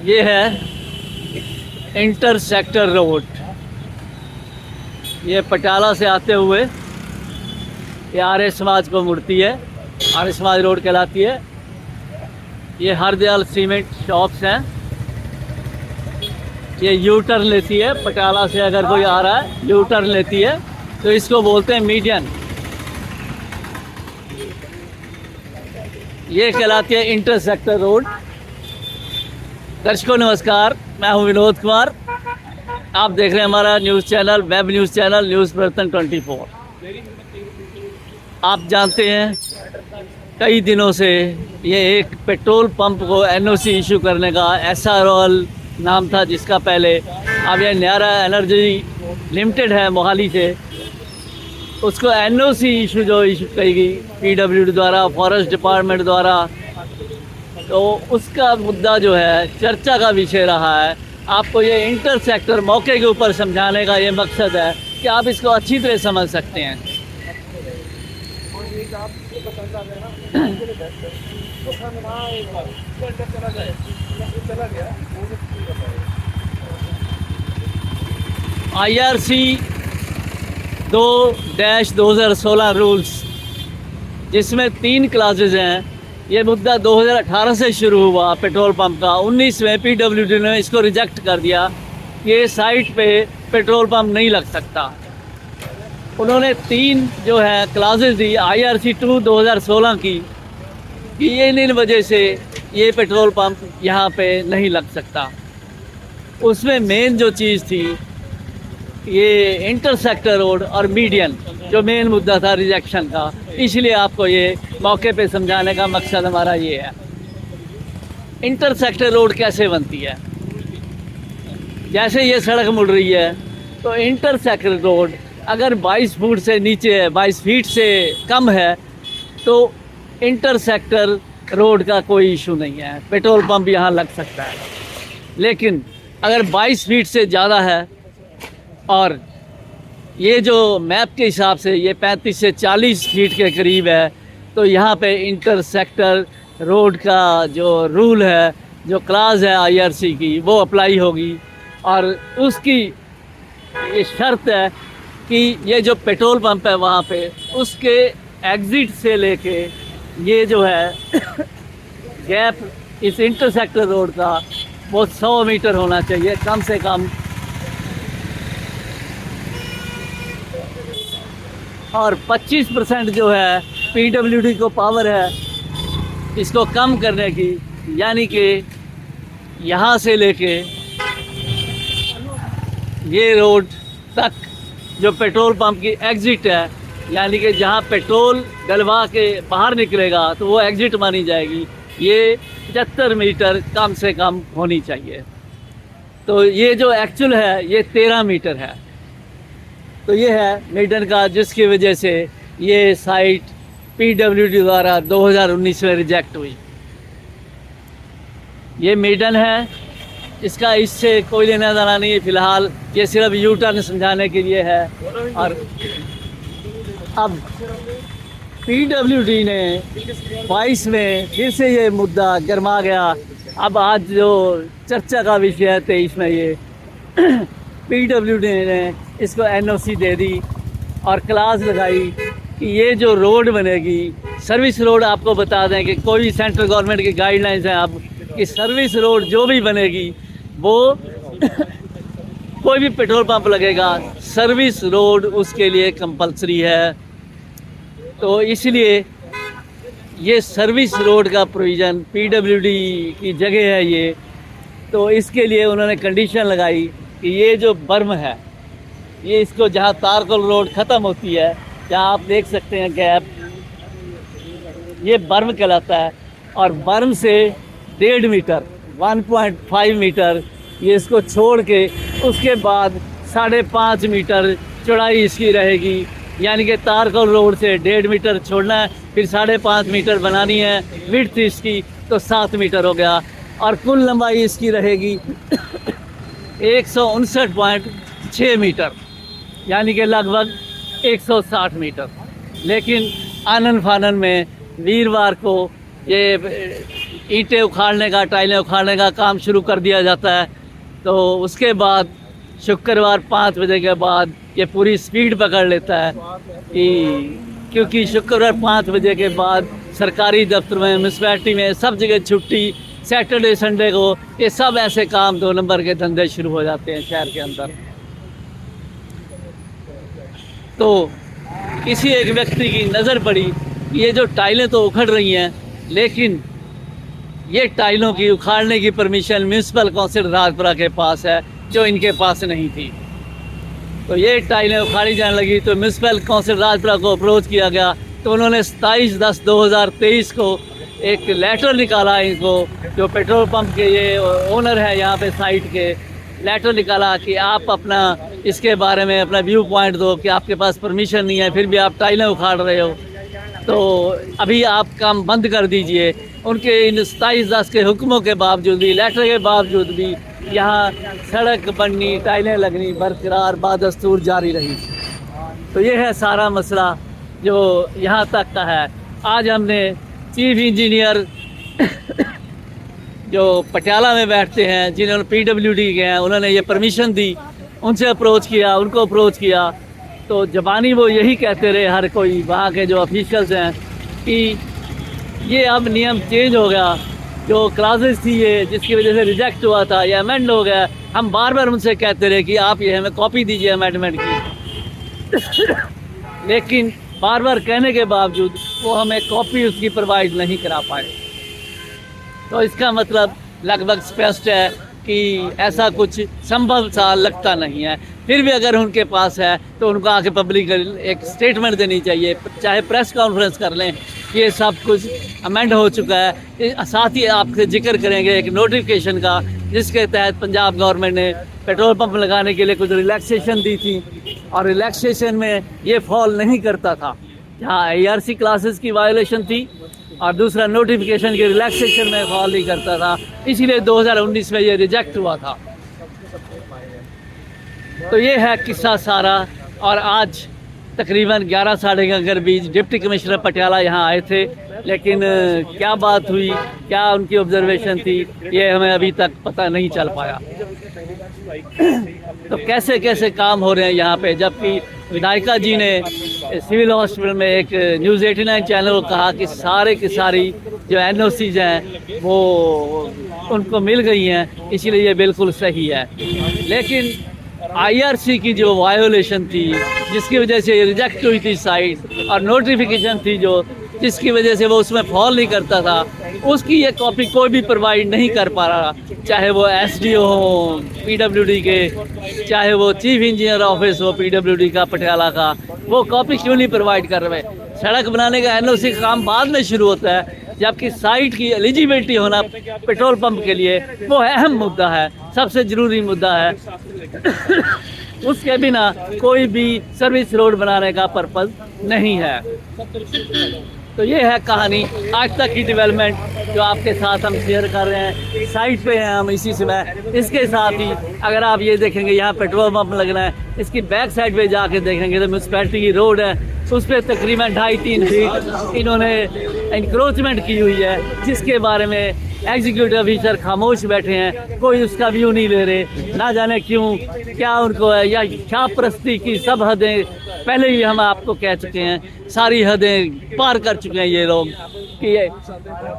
ये है inter sector road. ये पटियाला से आते हुए ये आर्य समाज को मुड़ती है, आर्य समाज रोड कहलाती है। ये हरदयाल सीमेंट शॉप्स हैं। ये यू टर्न लेती है, पटियाला से अगर कोई आ रहा है यू टर्न लेती है तो इसको बोलते हैं मीडियन। ये कहलाती है इंटर सेक्टर रोड। दर्शकों नमस्कार, मैं हूं विनोद कुमार। आप देख रहे हैं हमारा news channel, web news channel news परिवर्तन 24। आप जानते हैं कई दिनों से ये एक पेट्रोल पंप को एनओसी इशू करने का SROL नाम था जिसका पहले, अब ये न्यारा एनर्जी लिमिटेड है मोहाली से, उसको एनओसी इशू जो इशू की गई PWD द्वारा, फॉरेस्ट डिपार्टमेंट द्वारा, तो उसका मुद्दा जो है चर्चा का विषय रहा है। आपको ये इंटर सेक्टर मौके के ऊपर समझाने का ये मकसद है कि आप इसको अच्छी तरह समझ सकते हैं। IRC 2-2016 रूल्स, जिसमें 3 क्लासेज हैं। ये मुद्दा 2018 से शुरू हुआ पेट्रोल पंप का। 19 में PWD ने इसको रिजेक्ट कर दिया। ये साइट पे पेट्रोल पंप नहीं लग सकता। उन्होंने 3 जो है क्लासेज दी IRC 2-2016 की कि ये इन वजह से ये पेट्रोल पंप यहाँ पे नहीं लग सकता। उसमें मेन जो चीज़ थी ये इंटर सेक्टर रोड और मीडियन, जो मेन मुद्दा था रिजेक्शन का। इसलिए आपको ये मौके पे समझाने का मकसद हमारा ये है। इंटर सेक्टर रोड कैसे बनती है? जैसे ये सड़क मुड़ रही है तो इंटर सेक्टर रोड अगर 22 फुट से नीचे है, 22 फीट से कम है, तो इंटर सेक्टर रोड का कोई इशू नहीं है, पेट्रोल पंप यहाँ लग सकता है। लेकिन अगर 22 फीट से ज़्यादा है और ये जो मैप के हिसाब से ये 35 से 40 फीट के करीब है, तो यहाँ पे इंटर सेक्टर रोड का जो रूल है, जो क्लास है IRC की, वो अप्लाई होगी। और उसकी ये शर्त है कि ये जो पेट्रोल पंप है वहाँ पे उसके एग्ज़िट से लेके ये जो है गैप इस इंटर सेक्टर रोड का वो 100 मीटर होना चाहिए कम से कम। और 25% जो है PWD को पावर है इसको कम करने की, यानी कि यहाँ से लेके ये रोड तक जो पेट्रोल पंप की एग्ज़िट है, यानी कि जहाँ पेट्रोल डलवा के बाहर निकलेगा तो वो एग्ज़िट मानी जाएगी, ये 75 मीटर कम से कम होनी चाहिए। तो ये जो एक्चुअल है ये 13 मीटर है। तो ये है मीडियन का, जिसकी वजह से ये साइट PWD द्वारा 2019 में रिजेक्ट हुई। ये मीडियन है, इसका इससे कोई लेना देना नहीं है फ़िलहाल। ये सिर्फ यू टर्न समझाने के लिए है। और अब PWD ने 22 में फिर से ये मुद्दा गरमा गया। अब आज जो चर्चा का विषय है 23 में ये PWD ने इसको NOC दे दी और क्लास लगाई कि ये जो रोड बनेगी सर्विस रोड, आपको बता दें कि कोई भी सेंट्रल गवर्नमेंट की गाइडलाइंस है अब कि सर्विस रोड जो भी बनेगी वो कोई भी पेट्रोल पंप लगेगा, सर्विस रोड उसके लिए कंपलसरी है। तो इसलिए ये सर्विस रोड का प्रोविज़न PWD की जगह है ये। तो इसके लिए उन्होंने कंडीशन लगाई कि ये जो बर्म है, ये इसको जहाँ तारकोल रोड ख़त्म होती है, जहाँ आप देख सकते हैं गैप, ये बर्म कहलाता है। और बर्म से 1.5 मीटर 1.5 मीटर ये इसको छोड़ के उसके बाद 5.5 मीटर चौड़ाई इसकी रहेगी। यानी कि तारकोल रोड से 1.5 मीटर छोड़ना है, फिर 5.5 मीटर बनानी है विड्थ इसकी, तो 7 मीटर हो गया। और कुल लंबाई इसकी रहेगी 159.6 मीटर, यानी कि लगभग 160 मीटर। लेकिन आनन फानन में वीरवार को ये ईंटें उखाड़ने का, टाइलें उखाड़ने का काम शुरू कर दिया जाता है। तो उसके बाद शुक्रवार 5 बजे के बाद ये पूरी स्पीड पकड़ लेता है क्योंकि शुक्रवार 5 बजे के बाद सरकारी दफ्तर में, म्यूनसिपैलिटी में सब जगह छुट्टी, सैटरडे संडे को ये सब ऐसे काम 2 नंबर के धंधे शुरू हो जाते हैं शहर के अंदर। तो किसी एक व्यक्ति की नज़र पड़ी कि ये जो टाइलें तो उखड़ रही हैं, लेकिन ये टाइलों की उखाड़ने की परमिशन म्यूनसिपल काउंसिल राजपुरा के पास है, जो इनके पास नहीं थी। तो ये टाइलें उखाड़ी जाने लगी तो म्यूनसिपल काउंसिल राजपुरा को अप्रोच किया गया। तो उन्होंने 27/10/2023 को एक लेटर निकाला इनको, जो पेट्रोल पंप के ये ओनर है यहाँ पे साइट के, लेटर निकाला कि आप अपना इसके बारे में अपना व्यू पॉइंट दो कि आपके पास परमिशन नहीं है, फिर भी आप टाइलें उखाड़ रहे हो, तो अभी आप काम बंद कर दीजिए। उनके इन 27/10 के हुक्मों के बावजूद भी, लेटर के बावजूद भी यहाँ सड़क बननी, टाइलें लगनी बरकरार बादस्तूर जारी रही। तो ये है सारा मसला जो यहाँ तक का है। आज हमने चीफ इंजीनियर जो पटियाला में बैठते हैं, जिन्होंने PWD के हैं, उन्होंने ये परमिशन दी, उनसे अप्रोच किया, उनको अप्रोच किया, तो ज़बानी वो यही कहते रहे हर कोई वहाँ के जो ऑफिशियल्स हैं कि ये अब नियम चेंज हो गया, जो क्लासेस थी ये जिसकी वजह से रिजेक्ट हुआ था ये अमेंड हो गया। हम बार बार उनसे कहते रहे कि आप ये हमें कॉपी दीजिए अमेंडमेंट की लेकिन बार बार कहने के बावजूद वो हमें कॉपी उसकी प्रोवाइड नहीं करा पाए। तो इसका मतलब लगभग स्पष्ट है कि ऐसा कुछ संभव सा लगता नहीं है। फिर भी अगर उनके पास है तो उनको आके पब्लिक एक स्टेटमेंट देनी चाहिए, चाहे प्रेस कॉन्फ्रेंस कर लें कि ये सब कुछ अमेंड हो चुका है। साथ ही आपसे जिक्र करेंगे एक नोटिफिकेशन का, जिसके तहत पंजाब गवर्नमेंट ने पेट्रोल पंप लगाने के लिए कुछ रिलैक्सेशन दी थी, और रिलैक्सेशन में ये फॉल नहीं करता था। जहाँ IRC क्लासेस की वायोलेशन थी और दूसरा नोटिफिकेशन के रिलैक्सेशन में फॉल नहीं करता था, इसलिए 2019 में ये रिजेक्ट हुआ था। तो ये है किस्सा सारा। और आज तकरीबन 11 साढ़े 11 के बीच डिप्टी कमिश्नर पटियाला यहाँ आए थे, लेकिन क्या बात हुई, क्या उनकी ऑब्जर्वेशन थी, ये हमें अभी तक पता नहीं चल पाया। तो कैसे कैसे काम हो रहे हैं यहाँ पे, जबकि विधायिका जी ने सिविल हॉस्पिटल में एक न्यूज़ 89 चैनल को कहा कि सारे की सारी जो NOCs हैं वो उनको मिल गई हैं, इसीलिए ये बिल्कुल सही है। लेकिन IRC की जो वायोलेशन थी, जिसकी वजह से रिजेक्ट हुई थी साइट, और नोटिफिकेशन थी जो जिसकी वजह से वो उसमें फॉल नहीं करता था, उसकी ये कॉपी कोई भी प्रोवाइड नहीं कर पा रहा, चाहे वो SDO हो PWD के, चाहे वो चीफ इंजीनियर ऑफिस हो PWD का पटियाला का, वो कॉपी क्यों नहीं प्रोवाइड कर रहे। सड़क बनाने का NOC का काम बाद में शुरू होता है, जबकि साइट की एलिजिबिलिटी होना पेट्रोल पंप के लिए वो अहम मुद्दा है, सबसे ज़रूरी मुद्दा है उसके बिना कोई भी सर्विस रोड बनाने का पर्पज़ नहीं है। तो ये है कहानी आज तक की डेवलपमेंट जो आपके साथ हम शेयर कर रहे हैं। साइट पे हैं हम इसी समय। इसके साथ ही अगर आप ये देखेंगे यहाँ पेट्रोल पंप लगना है, इसकी बैक साइड पे जाके देखेंगे तो म्यूनसिपैलिटी की रोड है, उस पर तकरीबन 2.5-3 फीट इन्होंने इंक्रोचमेंट की हुई है, जिसके बारे में एग्जीक्यूटिव ऑफिसर खामोश बैठे हैं, कोई उसका व्यू नहीं ले रहे। ना जाने क्यों, क्या उनको है, या छापरस्ती की सब हदें पहले ही हम आपको कह चुके हैं, सारी हदें पार कर चुके हैं ये लोग कि ये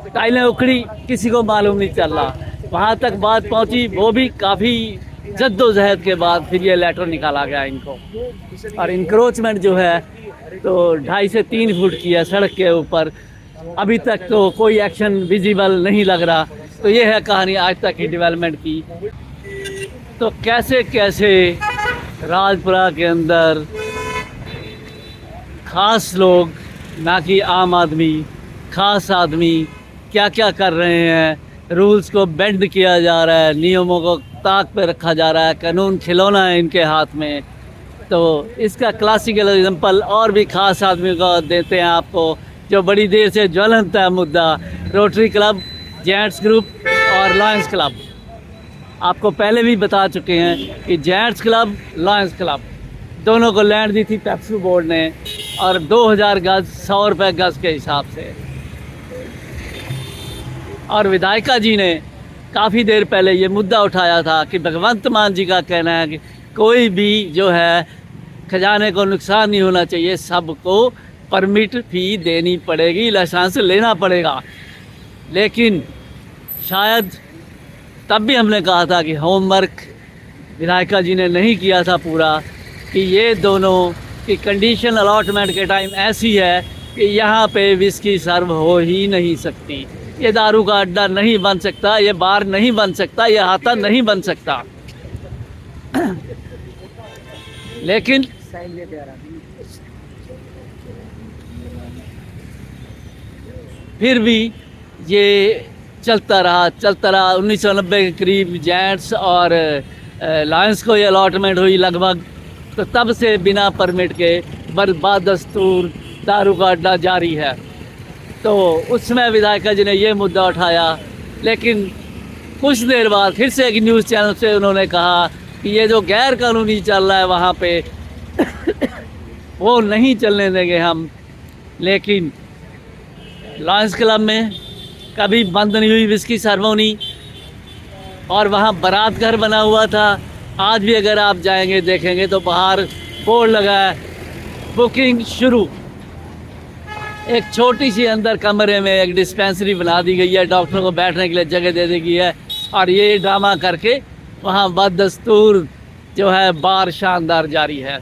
टाइलें उखड़ी किसी को मालूम नहीं चल रहा। वहाँ तक बात पहुँची, वो भी काफ़ी जद्दोजहद के बाद फिर ये लेटर निकाला गया इनको। और इंक्रोचमेंट जो है तो 2.5 से 3 फुट की है सड़क के ऊपर, अभी तक तो कोई एक्शन विजिबल नहीं लग रहा। तो ये है कहानी आज तक की डेवलपमेंट की। तो कैसे कैसे राजपुरा के अंदर ख़ास लोग, ना कि आम आदमी, ख़ास आदमी क्या क्या कर रहे हैं, रूल्स को बेंड किया जा रहा है, नियमों को ताक पे रखा जा रहा है, कानून खिलौना है इनके हाथ में। तो इसका क्लासिकल एग्जांपल और भी ख़ास आदमी को देते हैं आपको, जो बड़ी देर से ज्वलंत है मुद्दा, रोटरी क्लब, जेंट्स ग्रुप और लायंस क्लब। आपको पहले भी बता चुके हैं कि जेंट्स क्लब, लायंस क्लब दोनों को लैंड दी थी पेप्सी बोर्ड ने, और 2000 गज 100 रुपये गज के हिसाब से। और विधायिका जी ने काफ़ी देर पहले ये मुद्दा उठाया था कि भगवंत मान जी का कहना है कि कोई भी जो है खजाने को नुकसान नहीं होना चाहिए, सबको परमिट फ़ी देनी पड़ेगी, लाइसेंस लेना पड़ेगा। लेकिन शायद तब भी हमने कहा था कि होमवर्क विधायिका जी ने नहीं किया था पूरा, कि ये दोनों की कंडीशन अलॉटमेंट के टाइम ऐसी है कि यहाँ पे विस्की सर्व हो ही नहीं सकती, ये दारू का अड्डा नहीं बन सकता, ये बार नहीं बन सकता, ये हाथा नहीं बन सकता। लेकिन फिर भी ये चलता रहा 1990 के करीब जेंट्स और लायंस को ये अलॉटमेंट हुई लगभग, तो तब से बिना परमिट के बदस्तूर दारू का अड्डा जारी है। तो उसमें विधायिका जी ने ये मुद्दा उठाया, लेकिन कुछ देर बाद फिर से एक न्यूज़ चैनल से उन्होंने कहा कि ये जो गैर कानूनी चल रहा है वहाँ पे वो नहीं चलने देंगे हम। लेकिन लायंस क्लब में कभी बंद नहीं हुई विस्की सेरेमनी, और वहाँ बारात घर बना हुआ था। आज भी अगर आप जाएंगे देखेंगे तो बाहर बोर्ड लगा है, बुकिंग शुरू। एक छोटी सी अंदर कमरे में एक डिस्पेंसरी बना दी गई है, डॉक्टरों को बैठने के लिए जगह दे दी गई है, और ये ड्रामा करके वहाँ बदस्तूर जो है बार शानदार जारी है।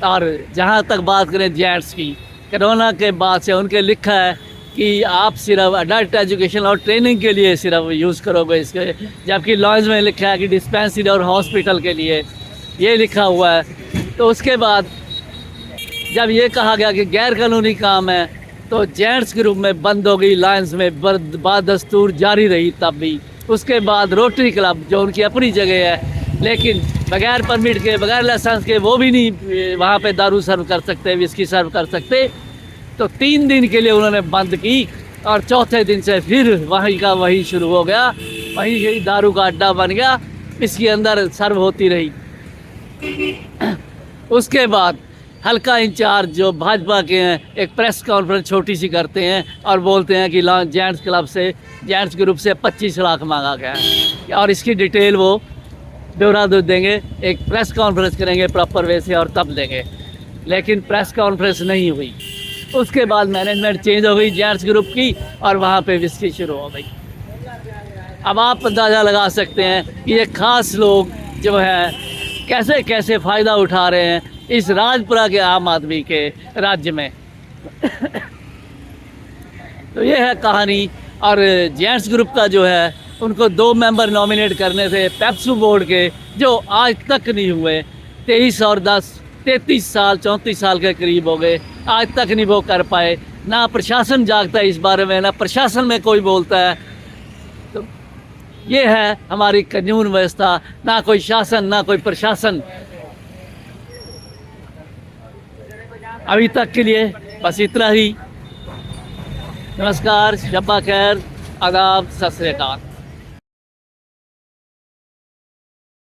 और जहाँ तक बात करें जेंट्स की, कोरोना के बाद से उनके लिखा है कि आप सिर्फ अडल्ट एजुकेशन और ट्रेनिंग के लिए सिर्फ यूज़ करोगे इसके, जबकि लॉज में लिखा है कि डिस्पेंसरी और हॉस्पिटल के लिए, ये लिखा हुआ है। तो उसके बाद जब ये कहा गया कि गैर कानूनी काम है, तो जेंट्स ग्रुप में बंद हो गई, लायंस में बदस्तूर जारी रही तब भी। उसके बाद रोटरी क्लब जो उनकी अपनी जगह है, लेकिन बगैर परमिट के, बगैर लाइसेंस के, वो भी नहीं वहाँ पे दारू सर्व कर सकते, विस्की सर्व कर सकते। तो 3 दिन के लिए उन्होंने बंद की, और चौथे दिन से फिर वहीं का वहीं शुरू हो गया, वहीं यही दारू का अड्डा बन गया, इसके अंदर सर्व होती रही। उसके बाद हल्का इंचार्ज जो भाजपा के हैं एक प्रेस कॉन्फ्रेंस छोटी सी करते हैं और बोलते हैं कि जेंट्स क्लब से, जेंट्स ग्रुप से 25 लाख मांगा गया है, और इसकी डिटेल वो ब्यौरा देंगे, एक प्रेस कॉन्फ्रेंस करेंगे प्रॉपर वे से और तब देंगे। लेकिन प्रेस कॉन्फ्रेंस नहीं हुई। उसके बाद मैनेजमेंट चेंज हो गई जेंट्स ग्रुप की, और वहाँ पे विस्की शुरू हो गई। अब आप अंदाज़ा लगा सकते हैं कि ये ख़ास लोग जो है कैसे कैसे फ़ायदा उठा रहे हैं इस राजपुरा के आम आदमी के राज्य में। तो ये है कहानी। और जेंट्स ग्रुप का जो है उनको 2 मेंबर नॉमिनेट करने थे पेप्सू बोर्ड के, जो आज तक नहीं हुए। 23 और 10 33 साल 34 साल के करीब हो गए, आज तक नहीं वो कर पाए। ना प्रशासन जागता है इस बारे में, ना प्रशासन में कोई बोलता है। तो ये है हमारी कानून व्यवस्था, ना कोई शासन ना कोई प्रशासन। अभी तक के लिए बस इतना ही। नमस्कार, शब्बा खैर, आदाब, सत श्री अकाल।